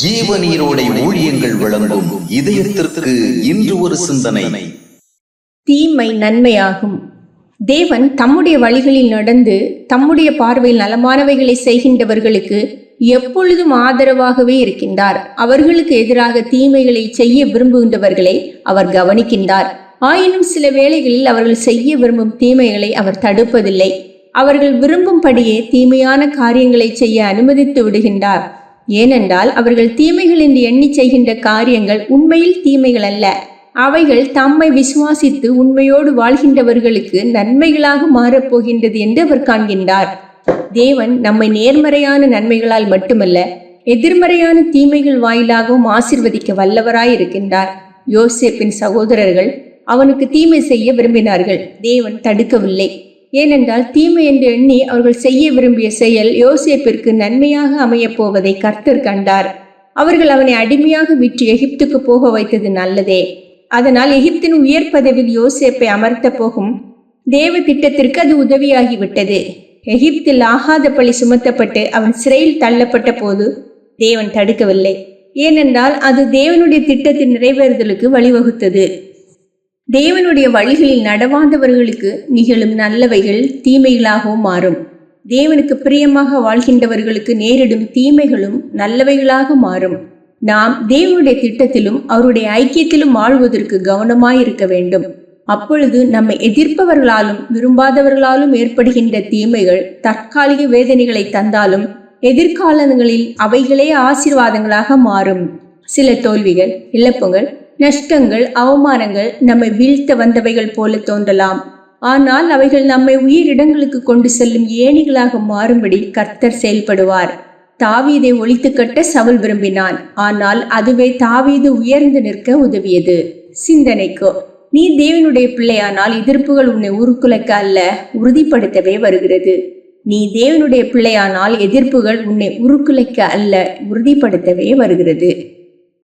ஜீவநீரோடை ஊழியங்கள் வழங்கும் இதயத்திற்கு இன்று ஒரு சிந்தனை. தீமை நன்மையாகும். தேவன் தம்முடைய வழிகளில் நடந்து தம்முடைய பார்வையில் நலமானவைகளை செய்கின்றவர்களுக்கு எப்பொழுதும் ஆதரவாகவே இருக்கின்றார். அவர்களுக்கு எதிராக தீமைகளை செய்ய விரும்புகின்றவர்களை அவர் கவனிக்கின்றார். ஆயினும் சில வேளைகளில் அவர்கள் செய்ய விரும்பும் தீமைகளை அவர் தடுப்பதில்லை. அவர்கள் விரும்பும்படியே தீமையான காரியங்களை செய்ய அனுமதித்து விடுகின்றார். ஏனென்றால் அவர்கள் தீமைகள் என்று எண்ணி செய்கின்ற காரியங்கள் உண்மையில் தீமைகள் அல்ல. அவைகள் தம்மை விசுவாசித்து உண்மையோடு வாழ்கின்றவர்களுக்கு நன்மைகளாக மாறப்போகின்றது என்று அவர் காண்கின்றார். தேவன் நம்மை நேர்மறையான நன்மைகளால் மட்டுமல்ல, எதிர்மறையான தீமைகள் வாயிலாகவும் ஆசீர்வதிக்க வல்லவராயிருக்கின்றார். யோசேப்பின் சகோதரர்கள் அவனுக்கு தீமை செய்ய விரும்பினார்கள். தேவன் தடுக்கவில்லை. ஏனென்றால் தீமை என்று எண்ணி அவர்கள் செய்ய விரும்பிய செயல் யோசேப்பிற்கு நன்மையாக அமையப் போவதை கர்த்தர் கண்டார். அவர்கள் அவனை அடிமையாக விற்று எகிப்துக்கு போக வைத்தது நல்லதே. அதனால் எகிப்தின் உயர் பதவியில் யோசேப்பை அமர்த்த போகும் தேவ திட்டத்திற்கு அது உதவியாகிவிட்டது. எகிப்தில் ஆகாத பழி சுமத்தப்பட்டு அவன் சிறையில் தள்ளப்பட்ட போது தேவன் தடுக்கவில்லை. ஏனென்றால் அது தேவனுடைய திட்டத்தின் நிறைவேறுதலுக்கு வழிவகுத்தது. தேவனுடைய வழிகளில் நடவாதவர்களுக்கு நிகழும் நல்லவைகள் தீமைகளாகவும் மாறும். தேவனுக்கு பிரியமாக வாழ்கின்றவர்களுக்கு நேரிடும் தீமைகளும் நல்லவைகளாக மாறும். நாம் தேவனுடைய திட்டத்திலும் அவருடைய ஐக்கியத்திலும் வாழ்வதற்கு கவனமாயிருக்க வேண்டும். அப்பொழுது நம்மை எதிர்ப்பவர்களாலும் விரும்பாதவர்களாலும் ஏற்படுகின்ற தீமைகள் தற்காலிக வேதனைகளை தந்தாலும் எதிர்காலங்களில் அவைகளே ஆசீர்வாதங்களாக மாறும். சில தோல்விகள், இழப்புகள், நஷ்டங்கள், அவமானங்கள் நம்மை வீழ்த்த வந்தவைகள் போல தோன்றலாம். ஆனால் அவைகள் நம்மை உயிரிடங்களுக்கு கொண்டு செல்லும் ஏணிகளாக மாறும்படி கர்த்தர் செயல்படுவார். தாவீதை ஒழித்து கட்ட சவுல் விரும்பினான். ஆனால் அதுவே தாவீது உயர்ந்து நிற்க உதவியது. சிந்தனைக்கோ, நீ தேவனுடைய பிள்ளையானால் எதிர்ப்புகள் உன்னை உருக்குலைக்க அல்ல, உறுதிப்படுத்தவே வருகிறது. நீ தேவனுடைய பிள்ளையானால் எதிர்ப்புகள் உன்னை உருக்குலைக்க அல்ல, உறுதிப்படுத்தவே வருகிறது.